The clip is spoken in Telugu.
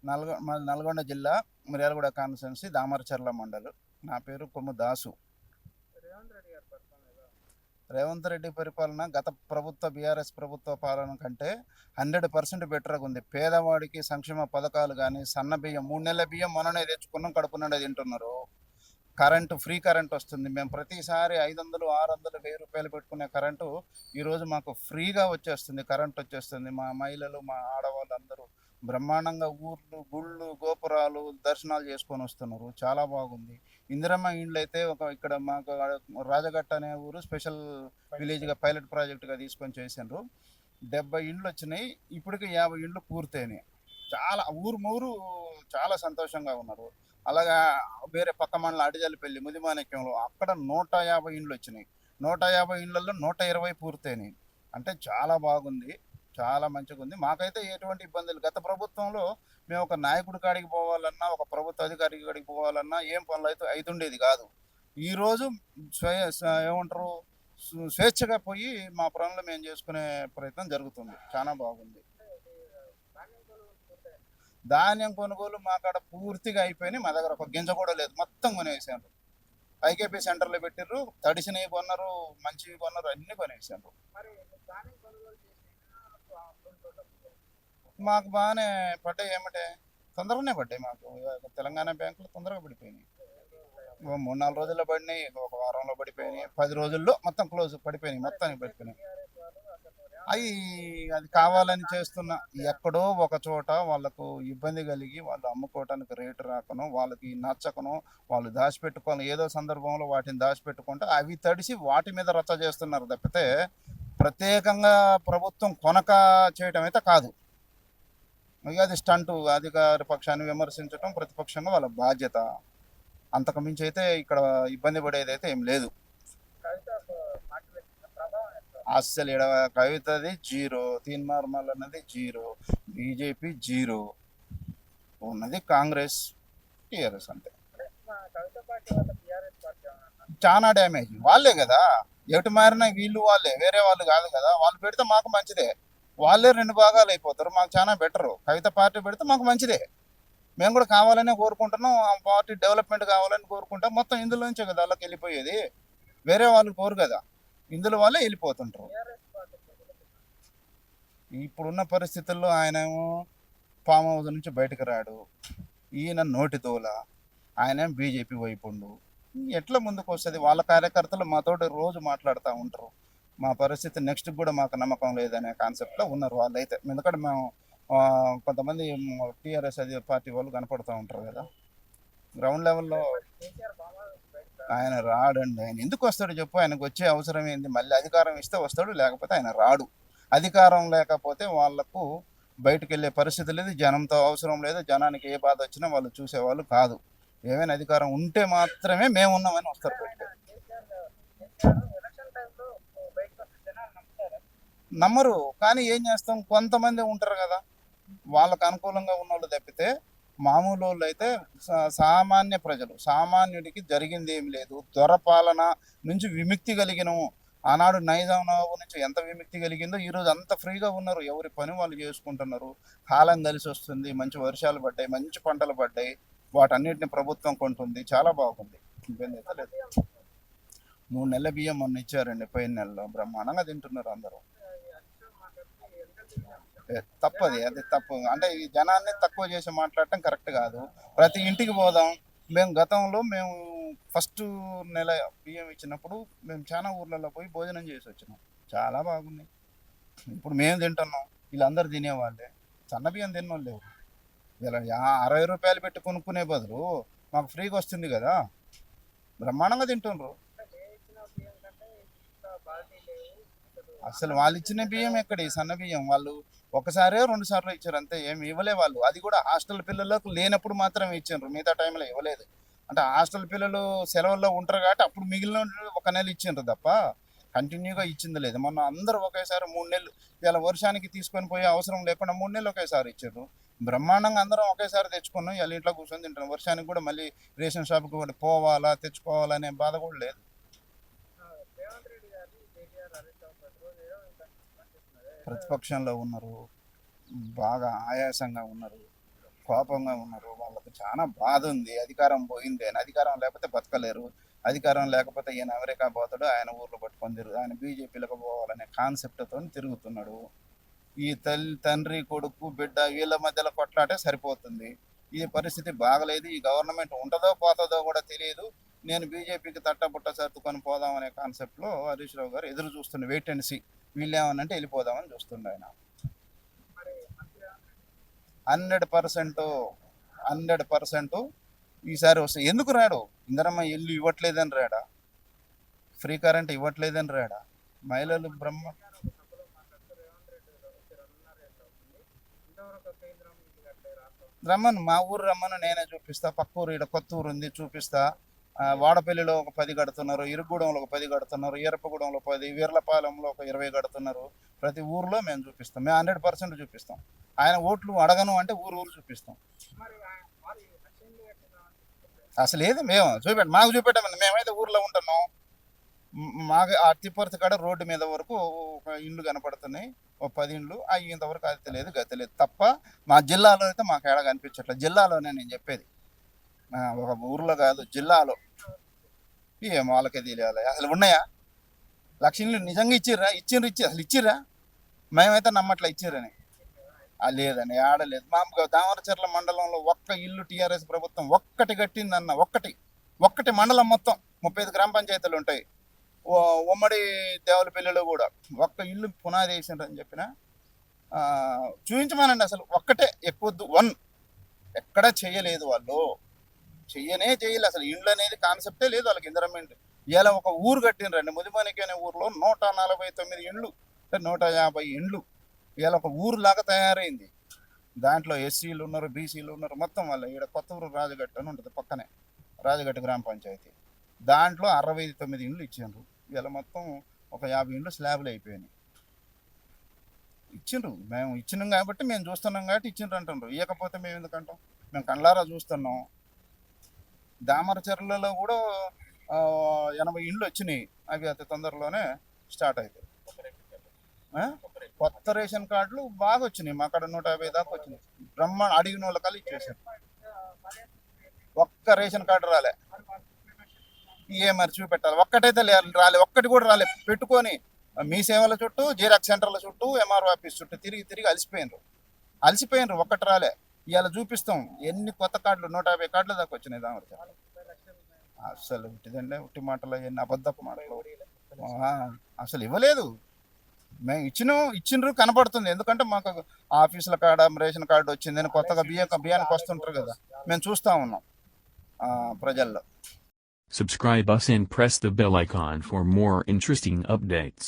మాది నల్గొండ జిల్లా మిర్యాలగూడ కాన్స్టిట్యున్సీ దామరచర్ల మండలం. నా పేరు కొమ్ము దాసు. రేవంత్ రెడ్డి గారి పరిపాలన ఎలా ఉంది? రేవంత్ రెడ్డి పరిపాలన గత ప్రభుత్వ బీఆర్ఎస్ ప్రభుత్వ పాలన కంటే 100% బెటర్గా ఉంది. పేదవాడికి సంక్షేమ పథకాలు కానీ, సన్న బియ్యం 3 నెలల బియ్యం మొన్ననే తెచ్చుకున్నాం, కడుపు నిండా తింటున్నారు. కరెంటు ఫ్రీ కరెంట్ వస్తుంది. మేము ప్రతిసారి 500, 600, 1000 రూపాయలు పెట్టుకునే కరెంటు ఈరోజు మాకు ఫ్రీగా వచ్చేస్తుంది. కరెంట్ వచ్చేస్తుంది. మా మహిళలు, మా ఆడవాళ్ళు అందరూ బ్రహ్మాండంగా ఊర్లు, గుళ్ళు, గోపురాలు దర్శనాలు చేసుకొని వస్తున్నారు. చాలా బాగుంది. ఇందిరమ్మ ఇండ్లు అయితే ఇక్కడ మాకు రాజగట్ట అనే ఊరు స్పెషల్ విలేజ్గా పైలట్ ప్రాజెక్టుగా తీసుకొని చేసిండ్రు. 70 ఇండ్లు వచ్చినాయి. ఇప్పటికి 50 ఇండ్లు పూర్తయినాయి. చాలా ఊరు చాలా సంతోషంగా ఉన్నారు. అలాగా వేరే పక్క మండలం అడిజల్లిపల్లి ముదిమాణిక్యంలో అక్కడ 150 ఇండ్లు వచ్చినాయి. 150 ఇండ్లలో 120 పూర్తయినాయి. అంటే చాలా బాగుంది. చాలా మంచిగా ఉంది. మాకైతే ఎటువంటి ఇబ్బందులు గత ప్రభుత్వంలో మేము ఒక నాయకుడి కాడికి పోవాలన్నా, ఒక ప్రభుత్వ అధికారి కాడికి పోవాలన్నా ఏం పనులు అయితే అవుతుండేది కాదు. ఈరోజు ఏమంటారు, స్వేచ్ఛగా పోయి మా పనులు మేము చేసుకునే ప్రయత్నం జరుగుతుంది. చాలా బాగుంది. ధాన్యం కొనుగోలు మా కాడ పూర్తిగా అయిపోయినాయి. మా దగ్గర ఒక గింజ కూడా లేదు. మొత్తం కొనేసారు. ఐకేపీ సెంటర్లో పెట్టిర్రు. తడిసినవి కొన్నారు, మంచివి కొన్నారు, అన్ని కొనేసారు. మాకు బాగానే పడ్డాయి. ఏమంటే తొందరగానే పడ్డాయి. మాకు తెలంగాణ బ్యాంకులు తొందరగా పడిపోయినాయి. 3-4 రోజుల్లో పడినాయి, ఒక వారంలో పడిపోయినాయి, 10 రోజుల్లో మొత్తం క్లోజ్ పడిపోయినాయి, మొత్తానికి పడిపోయినాయి. అవి అది కావాలని చేస్తున్న ఎక్కడో ఒక చోట వాళ్ళకు ఇబ్బంది కలిగి వాళ్ళు అమ్ముకోవటానికి రేటు రాకను, వాళ్ళకి నచ్చకను, వాళ్ళు దాచిపెట్టుకోవాలి. ఏదో సందర్భంలో వాటిని దాచిపెట్టుకుంటే అవి తడిసి వాటి మీద రచ్చ చేస్తున్నారు తప్పితే ప్రత్యేకంగా ప్రభుత్వం కొనక చేయటం అయితే కాదు. అది స్టంటు. అధికార పక్షాన్ని విమర్శించడం ప్రతిపక్షంగా వాళ్ళ బాధ్యత. అంతకు మించి అయితే ఇక్కడ ఇబ్బంది పడేది అయితే ఏం లేదు. అస్సలు ఇక్కడ కవితది జీరో, తీన్మార్మల్ అన్నది జీరో, బీజేపీ జీరో, ఉన్నది కాంగ్రెస్, టీఆర్ఎస్ అంతే. చాలా డ్యామేజ్ వాళ్ళే కదా. ఎటు మారినా వీళ్ళు వాళ్ళే, వేరే వాళ్ళు కాదు కదా. వాళ్ళు పెడితే మాకు మంచిదే. వాళ్ళే 2 భాగాలు అయిపోతారు. మాకు చాలా బెటరు. కవిత పార్టీ పెడితే మాకు మంచిదే. మేము కూడా కావాలనే కోరుకుంటున్నాం. ఆ పార్టీ డెవలప్మెంట్ కావాలని కోరుకుంటాం. మొత్తం ఇందులో నుంచే కదా వాళ్ళకి వెళ్ళిపోయేది. వేరే వాళ్ళు కోరు కదా. ఇందులో వాళ్ళే వెళ్ళిపోతుంటారు. ఇప్పుడున్న పరిస్థితుల్లో ఆయనేమో ఫామ్ హౌస్ నుంచి బయటకు రాడు. ఈయన నోటి తోల. ఆయన బీజేపీ వైపుండు. ఎట్లా ముందుకు వస్తుంది? వాళ్ళ కార్యకర్తలు మాతోటి రోజు మాట్లాడుతూ ఉంటారు. మా పరిస్థితి నెక్స్ట్ కూడా మాకు నమ్మకం లేదనే కాన్సెప్ట్లో ఉన్నారు వాళ్ళైతే. ఎందుకంటే మేము కొంతమంది టీఆర్ఎస్ అది పార్టీ వాళ్ళు కనపడుతూ ఉంటారు కదా గ్రౌండ్ లెవెల్లో. ఆయన రాడండి. ఆయన ఎందుకు వస్తాడు చెప్పు? ఆయనకు వచ్చే అవసరం ఏంది? మళ్ళీ అధికారం ఇస్తే వస్తాడు, లేకపోతే ఆయన రాడు. అధికారం లేకపోతే వాళ్లకు బయటకు వెళ్ళే పరిస్థితి లేదు. జనంతో అవసరం లేదు. జనానికి ఏ బాధ వచ్చినా వాళ్ళు చూసేవాళ్ళు కాదు. ఏమైనా అధికారం ఉంటే మాత్రమే మేము ఉన్నామని వస్తారు బయటకు. నమ్మరు. కానీ ఏం చేస్తాం, కొంతమంది ఉంటారు కదా వాళ్ళకు అనుకూలంగా ఉన్న వాళ్ళు తప్పితే మామూలు వాళ్ళు అయితే సామాన్య ప్రజలు, సామాన్యుడికి జరిగింది ఏమి లేదు. దొరపాలన నుంచి విముక్తి కలిగినము. ఆనాడు నైజాం నవాబు నుంచి ఎంత విముక్తి కలిగిందో ఈరోజు అంత ఫ్రీగా ఉన్నారు. ఎవరి పని వాళ్ళు చేసుకుంటున్నారు. కాలం కలిసి వస్తుంది. మంచి వర్షాలు పడ్డాయి, మంచి పంటలు పడ్డాయి. వాటన్నిటిని ప్రభుత్వం కొంటుంది. చాలా బాగుంది. ఇబ్బంది అయితే లేదు. 3 నెలల బియ్యం మొన్న ఇచ్చారండి. పోయిన నెలలో బ్రహ్మాండంగా తింటున్నారు అందరూ. తప్పది, అది తప్పు. అంటే ఈ జనాన్ని తక్కువ చేసి మాట్లాడటం కరెక్ట్ కాదు. ప్రతి ఇంటికి పోదాం. మేము ఫస్ట్ నెల బియ్యం ఇచ్చినప్పుడు మేము చాలా ఊర్లలో పోయి భోజనం చేసి వచ్చినాం. చాలా బాగున్నాయి. ఇప్పుడు మేము తింటున్నాం, వీళ్ళందరూ తినేవాళ్ళే. సన్న బియ్యం తిన్నోళ్ళు లేవు. ఇలా 60 రూపాయలు పెట్టి కొనుక్కునే బదులు మాకు ఫ్రీగా వస్తుంది కదా, బ్రహ్మాండంగా తింటుండ్రు. అసలు వాళ్ళు ఇచ్చిన బియ్యం ఎక్కడి సన్న బియ్యం? వాళ్ళు ఒకసారి 2 సార్లు ఇచ్చారు అంతే. ఏమి ఇవ్వలే వాళ్ళు. అది కూడా హాస్టల్ పిల్లలకు లేనప్పుడు మాత్రమే ఇచ్చారు, మిగతా టైంలో ఇవ్వలేదు. అంటే హాస్టల్ పిల్లలు సెలవుల్లో ఉంటారు కాబట్టి అప్పుడు మిగిలిన 1 నెల ఇచ్చిండ్రు తప్ప కంటిన్యూగా ఇచ్చింది లేదు. మొన్న అందరూ ఒకేసారి 3 నెలలు ఇలా వర్షానికి తీసుకొని పోయే అవసరం లేకుండా 3 నెలలు ఒకేసారి ఇచ్చారు. బ్రహ్మాండంగా అందరం ఒకేసారి తెచ్చుకున్నాం. ఇలా ఇంట్లో కూర్చొని తింటాం. వర్షానికి కూడా మళ్ళీ రేషన్ షాప్కి కూడా పోవాలా, తెచ్చుకోవాలా అనే బాధ కూడా లేదు. ప్రతిపక్షంలో ఉన్నారు, బాగా ఆయాసంగా ఉన్నారు. కోపంగా ఉన్నారు. వాళ్ళకి చాలా బాధ ఉంది. అధికారం పోయింది అని. అధికారం లేకపోతే బతకలేరు. అధికారం లేకపోతే ఈయన అమెరికా పోతాడు. ఆయన ఊర్లో పట్టుకొని తిరుగు ఆయన బీజేపీలోకి పోవాలనే కాన్సెప్ట్తో తిరుగుతున్నాడు. ఈ తండ్రి కొడుకు బిడ్డ వీళ్ళ మధ్యలో కొట్లాటే సరిపోతుంది. ఈ పరిస్థితి బాగలేదు. ఈ గవర్నమెంట్ ఉంటుందో పోతుందో కూడా తెలియదు. నేను బీజేపీకి తట్టబుట్ట సర్దుకొని పోదామనే కాన్సెప్ట్లో హరీష్ రావు గారు ఎదురు చూస్తుండే. Wait and see. వీళ్ళు ఏమనంటే వెళ్ళిపోదామని చూస్తుండే ఆయన. మరి మంత్రి రేవంత్ రెడ్డి 100% ఈసారి వస్తాయి. ఎందుకు రాడు? ఇందరమ్మ ఇల్లు ఇవ్వట్లేదని రాడా? ఫ్రీ కరెంట్ ఇవ్వట్లేదని రాడా? మహిళలు బ్రహ్మ గారు ఒక సభలో మాట్లాడుతూ రేవంత్ రెడ్డి వచ్చి 2.5 ఏళ్ళు అవుతుంది, ఇంతవరకు కేంద్రం ఇది కట్టలే, రాష్ట్రం రమ్మను, మా ఊరు రమ్మను, నేనే చూపిస్తా. పక్క ఊరు ఇక్కడ కొత్త ఊరు ఉంది, చూపిస్తా. వాడపల్లిలో ఒక 10 కడుతున్నారు, ఇరుగూడెంలో ఒక 10 కడుతున్నారు, ఈరపగూడెంలో 10, వీర్లపాలెంలో ఒక 20 కడుతున్నారు. ప్రతి ఊర్లో మేము చూపిస్తాం. మేము 100% చూపిస్తాం. ఆయన ఓట్లు అడగను అంటే ఊరు చూపిస్తాం. మరి వాళ్ళు లక్ష్యంలో కట్టిన అసలు ఏది మేము మాకు చూపెట్టమని. మేమైతే ఊర్లో ఉంటున్నాం. మాకు ఆ తిప్పర్తి కాడ రోడ్డు మీద వరకు ఒక ఇండ్లు కనపడుతున్నాయి, ఒక 10 ఇండ్లు. అవి ఇంతవరకు అది తెలియదు గతి లేదు తప్ప మా జిల్లాలో అయితే మాకు ఏడ కనిపించట్లేదు. జిల్లాలోనే నేను చెప్పేది, ఒక ఊర్లో కాదు, జిల్లాలో. ఏం వాళ్ళకే తెలియాలి. అసలు ఉన్నాయా 1,00,000 ఇండ్లు? నిజంగా ఇచ్చిర్రా? అసలు ఇచ్చిర్రా? మేమైతే నమ్మట్లే ఇచ్చిర్రని. లేదని ఆడలేదు. మా దామరచర్ల మండలంలో ఒక్క ఇల్లు టీఆర్ఎస్ ప్రభుత్వం ఒక్కటి కట్టిందన్న. ఒక్కటి మండలం మొత్తం 35 గ్రామ పంచాయతీలు ఉంటాయి. ఉమ్మడి దేవులపల్లిలో కూడా ఒక్క ఇల్లు పునాది వేసిండ్రని చెప్పిన చూపించమనండి. అసలు ఒక్కటే, ఎక్కువద్దు. 1 ఎక్కడా చేయలేదు. వాళ్ళు చేయలేదు. అసలు ఇండ్లు అనేది కాన్సెప్టే లేదు వాళ్ళకి. ఇందిరమ్మ ఇలా ఒక ఊరు కట్టినరండి. ముదిమణికి అనే ఊర్లో 149 ఇండ్లు, అంటే 150 ఇండ్లు ఇలా ఒక ఊరు లాగా తయారైంది. దాంట్లో ఎస్సీలు ఉన్నారు, బీసీలు ఉన్నారు, మొత్తం వాళ్ళ. ఈడ కొత్త ఊరు రాజగట్టు అని ఉంటుంది పక్కనే, రాజగట్టు గ్రామ పంచాయతీ. దాంట్లో 69 ఇండ్లు ఇచ్చిండ్రు. ఇలా మొత్తం ఒక 50 ఇండ్లు స్లాబ్లు అయిపోయినాయి. ఇచ్చిండ్రు. మేము ఇచ్చినాం కాబట్టి, మేము చూస్తున్నాం కాబట్టి ఇచ్చిండ్రు అంటుండ్రు. ఇవ్వకపోతే మేము ఎందుకంటాం? మేము కళ్ళారా చూస్తున్నాం. దామరచర్లలో కూడా 80 ఇండ్లు వచ్చినాయి. అవి అతి తొందరలోనే స్టార్ట్ అవుతాయి. కొత్త రేషన్ కార్డులు బాగా వచ్చినాయి. మా కాడ 150 దాకా వచ్చినాయి. అడిగిన వాళ్ళకల్లా ఇచ్చేసారు. ఒక్క రేషన్ కార్డు రాలే. మరి చూపెట్టాలి. ఒక్కటైతే రాలే. ఒక్కటి కూడా రాలే. పెట్టుకొని మీ సేవల చుట్టూ, జిరాక్స్ సెంటర్ల చుట్టూ, ఎంఆర్ఓ ఆఫీస్ చుట్టూ తిరిగి అలసిపోయినరు. ఒక్కటి రాలే. ఇవాళ చూపిస్తాం ఎన్ని కొత్త కార్డులు. 150 కార్డుల దాకా వచ్చినాయి దామరచర్ల. అసలు ఉట్టిదండి, ఉట్టి మాటలు, ఎన్ని అబద్ధపు మాటలు. అసలు ఇవ్వలేదు. మేము ఇచ్చిండ్రు కనపడుతుంది. ఎందుకంటే మాకు ఆఫీసుల కాడ రేషన్ కార్డు వచ్చిందని కొత్తగా బియ్యానికి వస్తుంటారు కదా, మేము చూస్తూ ఉన్నాం ప్రజల్లో. Subscribe us and press the bell icon for more interesting updates.